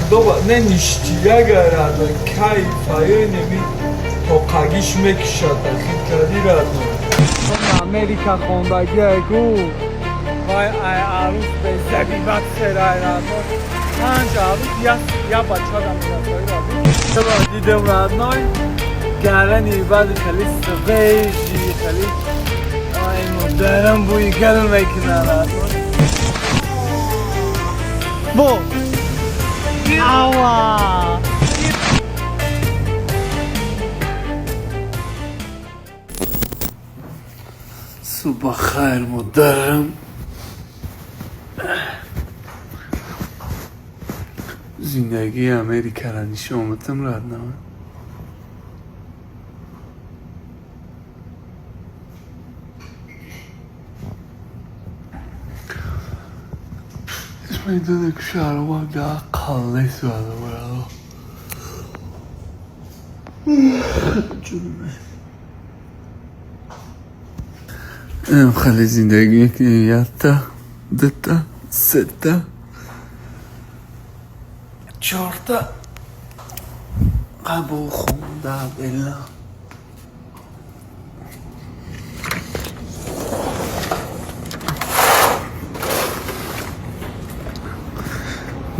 худоба не ништияга кайфае неми тоқагиш мекишада хиткади радно Америка хондагиагу вай ай арус безаби ваксерай радно панҷ арус я бачадам радно дидем радной гарани баъди хали свежи хали ай модарам бӯи гал мекунад радно бо Aua! صبح خیر مدرم زندگی امریکا را نشومتم رادنامه میدونه که شهرما ده قله سواده برادو این خیلی زندگی که یادتا دتا ستا چهارتا قبول خونده بلا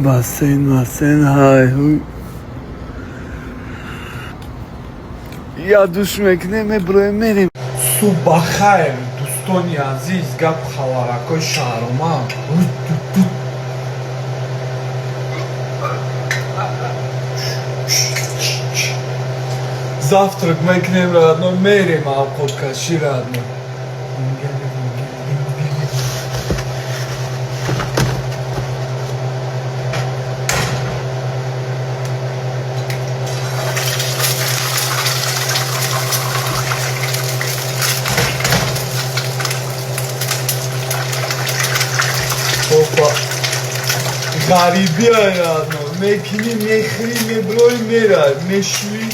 باسین های هوی یادش میکنه میبروی میریم صبح خیر دوستانی عزیز گپ خبرکای شهرما завтрак میکنیم رادنو میریم آبخودکشی رادنو غریبی های رادنو میکنی میخری میبروی میرای میشوی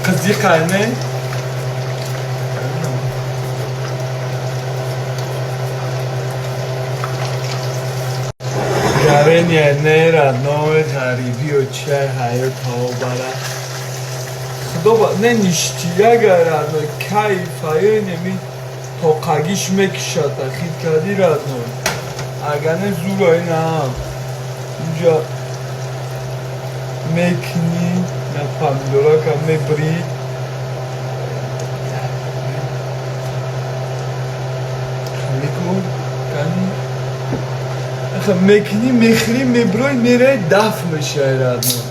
قضی قرنه گرن یعنی رادنو غریبی و چه حیات ها برا خدابا не ништияга радно кайфае неми тоқагиш мекишада хиткади радно агане зурай наам инҷа мекни на помидорака мебри халикун кани аха мекни мехри меброй мерай даф мешай радно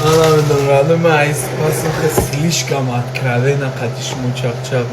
Она мне нравится, поскольку слишком откровенно, хотишь мучак-чак.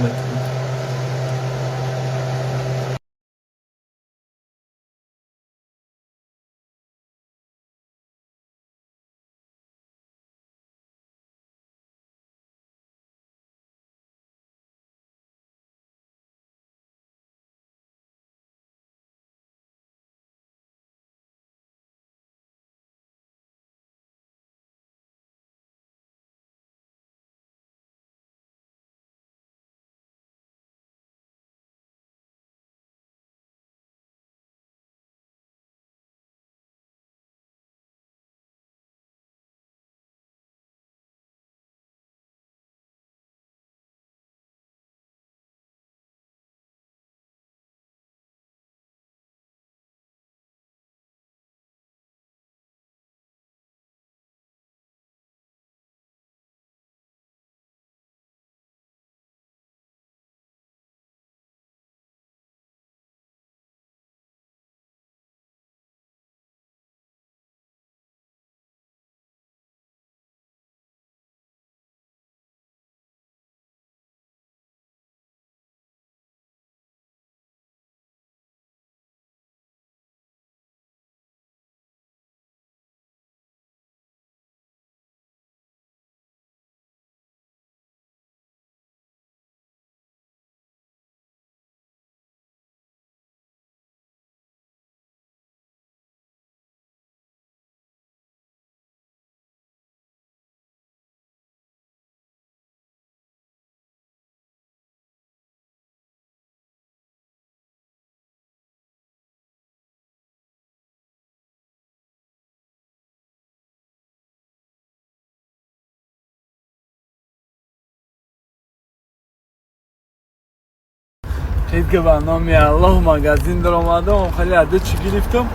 خیلی برنامه الله مگزین در آمدم خیلی عده چی گرفتم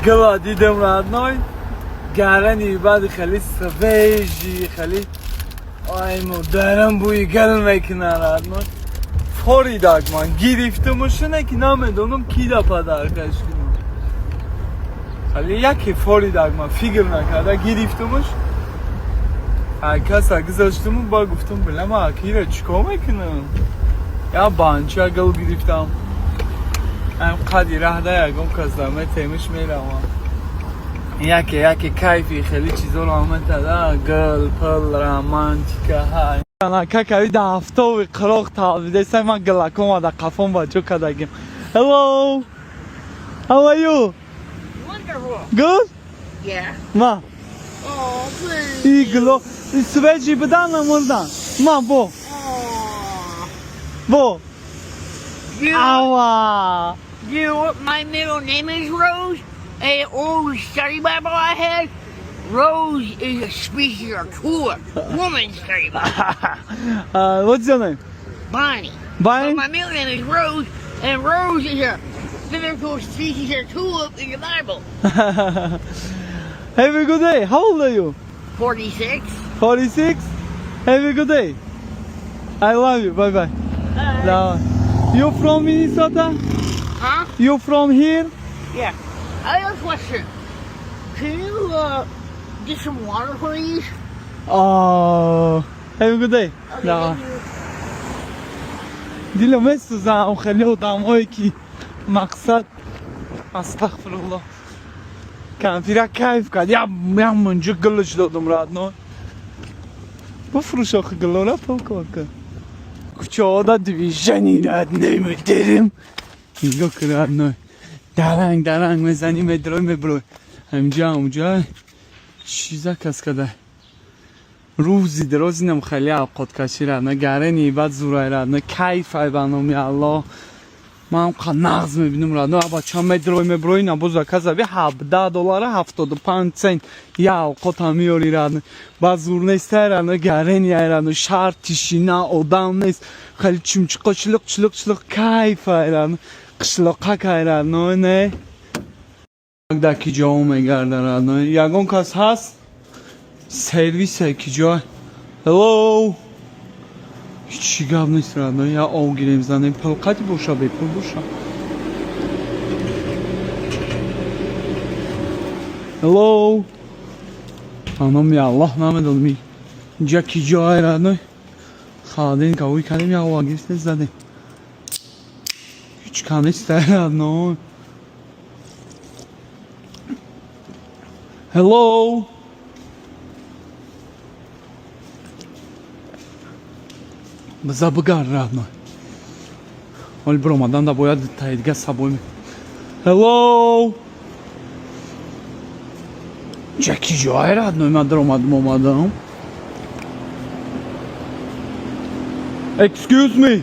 گلا دیدم رادنای گرنی بعد خیلی سویجی خیلی آی مدرم بوی گل میکنه رادنای فوری داگمان گرفتمشونه که نمیدونم کی دا پدر کشیدم خیلی یکی فوری داگمان فکر نکرده گرفتمش کس گذاشتم با گفتم بله ما اکی را چیکار میکنم یا بانچه گل گرفتم هم قدی راه ده یکم کسلمه تیمش میرم یکی کیفی خیلی چیزا رو آمد داده گل پل رمانتیکه های انا که ده هفته و قراغ تابیده سای من گلکم و ده قفم با جو کدگیم Hello How are you? Wonderful. Good? Yeah. ما Oh, please. iyi glo Sveci بدانم مردن ما بو Oh. بو You, Awa my middle name is Rose. And old study Bible I had. Rose is a species of tulip. Woman study Bible. What's your name? Bonnie. Bonnie? But my middle name is Rose. And Rose is a physical species of tulip in the Bible. Have a good day. How old are you? 46. 46? Have a good day. I love you. Bye bye. Bye. You from Minnesota? Huh? You from here? Yeah. I have a question. Can you get some water, please? Oh, have a good day. Okay, Bye. thank you. دیلم میسوزم خیلی آدمایی که مقصد استغفرالله کمپیره کیف کرد یا منجا گلش دادم رادنای بفروش آخه گلا را پاکار کن کوچه ها دا دیویژنی رد نمیداریم نگاه که رادنای درنگ میزنی میبروی همجا چیزا کس کده روزی درازی نم خیلی اوقات کشی رادنای گرنی بعد زورای رادنای کیف های برنامه الله من هم قد نغز میبینم رادنای بچه ها میبروی نبوزا کسا بی $17 75 سنت یا اوقات هم میاری رادنای بعد زور نیست رادنای گرنی های رادنای شهر تیشینه آدم نیست خیلی چمچی قشلق کیف های رادنای قشلقک های رادنای نه دکی جاو میگرده رادنای یگون کس هست سرویس کی جای هلو هیچی گب نیست رادنای یا آو گیریم زنیم پلقتی بوشا بپل بوشا هلو انام یا الله نمیدون می اینجا کی جای رادنای خادین کهوی کردیم یا آو گیرست زدیم هیچ کنیست رادنای هلو بذار بگار رادنای ولی برو آمدن دا باید تاییدگه سبوی می هلو جکی جای رادنای من در اومدم Excuse me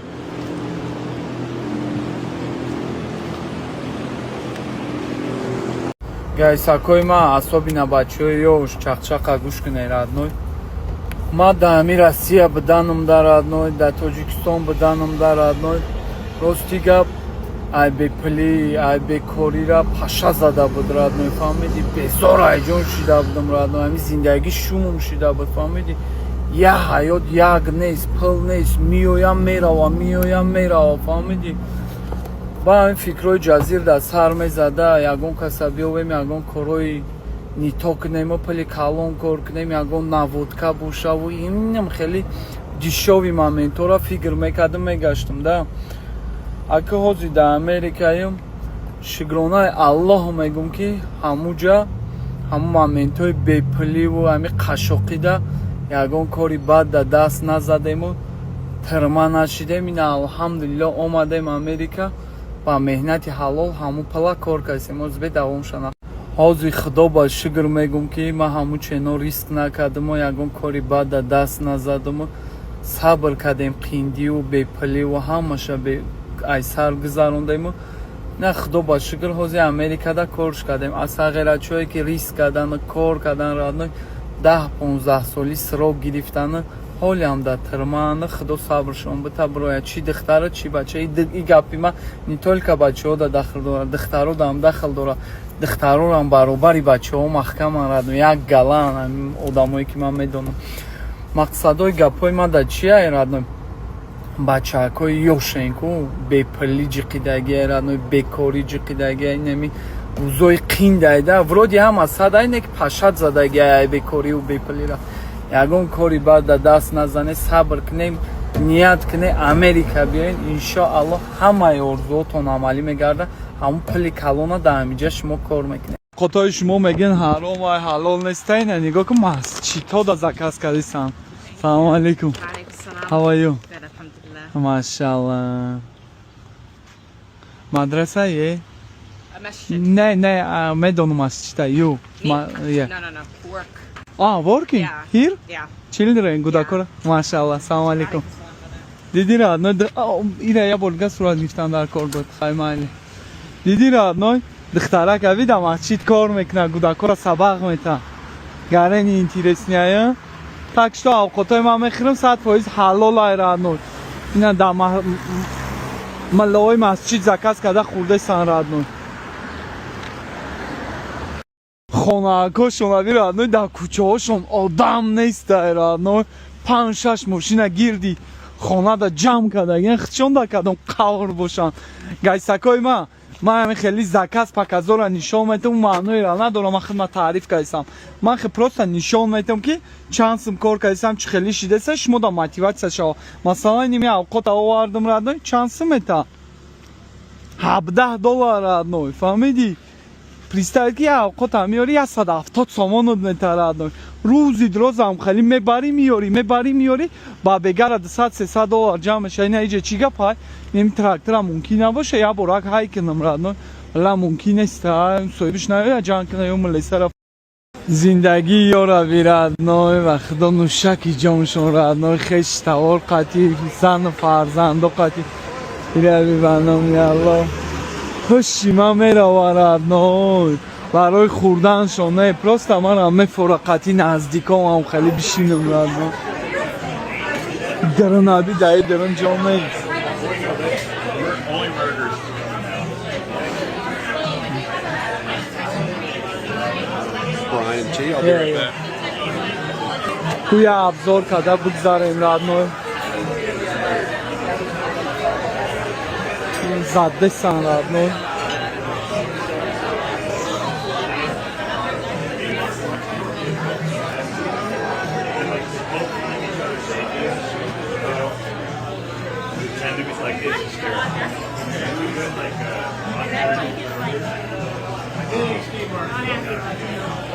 گایساکوی ما اصابی نبچه یوش چخچخ گوش کنه رادنای ما در امی روسیه بدانم در رادنای در تاجیکستان بدانم در رادنای راستی گپ ای به پلی ای به کوری را پاشا زده بود رادنای فهمیدی بسار ایجان شده بودم رادنای همی زندگی شومم شده بود فهمیدی یه حیات یک نیست پل نیست میویم میروم فهمیدی با این فکرهای جزیر در سر میزده یگون کسا بیویم یگون کروی نیتو کنیم و پلی کالون کار کنیم یگون نوودکا بوشه و اینم خیلی دیشوی مومنتو را فکر میکردم میگشتم ده اگه حوزی در امریکایم شگرانای الله میگم که هموجا همون مومنتوی بپلی و همی قشاقی ده یگون کاری بد در دست نزدیم و ترما نشیدیم این الحمدلله اومدیم امریکا با مهنت حلال همون پلا کار کردیم از به دوام شنا حاضی خدا با شکر میگم که ما همون چنو ریسک نکردم و یگون کاری بد در دست نزدم و صبر کردیم قیندی و بپلی و همشه به ایسر گذاروندیم و نه خدا با شکر حاضی امریکا دا کارش کردیم از غیرت چوی که ریسک کردن کار کردن رادن 10-15 سالی سراغ گرفتن ҳолиам да тирманда худо сабршон бита броя чи духтара чи бача и гапи ма не только бачаҳо да дахл дора духтаро дам дахл дора духтарорам баробари бачаҳо маҳкаман радно як галан одамое ки ман медонам мақсадои гапҳои ма да чия радно бачаҳакои ёшенку бепулӣ ҷиқидагия радно бекорӣ ҷиқидагия инами рӯзои қин дайда вроди ҳама сада ине ки пашат задагия бекорию бепулира ягон кори баъд да даст назане сабр кунем ният кунем Америка биёем иншоаллоҳ ҳамаи орзуотон амалӣ мегарда ҳамун пули калона да ҳамиҷа шумо кор мекунем хотои шумо мегӯян ҳаром ва ҳалол нестайна нигоҳ кун масҷидҳо да заказ кардисан салому алайкум How are you? Good, alhamdulillah. MashaAllah. Madrasa ye? A masjid. Ne, medonu masjid. You? Me? Yeah. No. Work. Ah, working Yeah. here? Yeah. Children, Gudakora. MashaAllah. Assalamu alaikum. Didi radno, ira ya bolga surat giftan dar kor bod. Khaymali. Didi radno, духтарак авида масjid кор мекунад, Gudakora сабақ мета. Гарани интересняя. Так что овқотои ман мехӯрам 100% ҳалол айрадной. Ина да маллаҳои масҷид заказ карда хӯрдаисан радной. Хонаҳакҳошон ави радной дар кӯчаҳошон одам нестай радной. 5-6 мошина гирди хонада ҷамъ кардагиян хичон да кардам қавр бошанд. Гайсакои ман хеле заказ показора нишон метам маъноира надорам ман худма таъриф кардисам ман хе просто нишон метам ки чанд сум кор кардисам чӣ хеле шидеса шумо да мотиватсия шава масалан ними авқот овардам радной чанд сум мета $17 радной фаҳмиди представи ки авқот меёри 170 сомонот мета радной рӯзи дурозам хеле мебари меёри ба бегара $200-300 ҷамъ меша ина иҷа чӣ гапай неми трактора мумкин набоша я борак ҳай кунам радной ла мумкин неста соҳибиш наёя ҷамъ куна ё мулесара зиндагӣ ёрави радной ва худо нӯшаки ҷоншон радной хештавор қатӣ зану фарзандо қатӣ ирави баноми аллоҳ ҳуши ман мерава радной барои хӯрданшон не просто манам мефорақати наздикомам хеле бишинам радной даронаби даи дарон ҷон нест Brian G. I'll be right back. Куя абзор карда бигзарем радной заддесан радной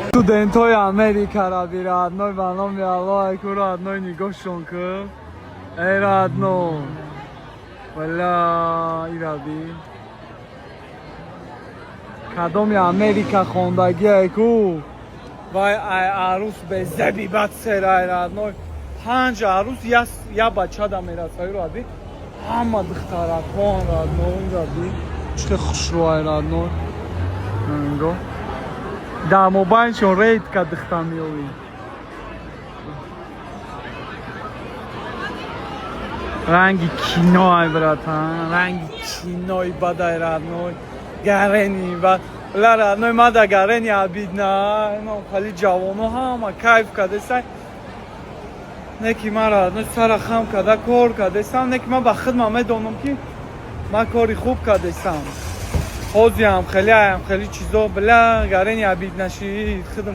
студентҳои Америка рави радной ба номи Аллоҳ айку радной нигоҳшон кун эй радной валла ирави кадоми Америка хондаги айку вай ай арус безаби бадсер ай радной 5 арус я бача да мерасаи рави ҳама духтаракон радной рави чӣ хушрӯ ай радной нигоҳ дар мобайншон рейд ка духта меёвӣ ранги кино ай братан ранги кинои бадай радной гарени бад ла радной ма да гарени абидна хали ҷавоно ҳама кайф кардесай неки ма радной сара хам карда кор кардесам неки ма ба худма медонам ки ма кори хуб кардесам ҳозиам хеле чизо била гарени абиднаши худм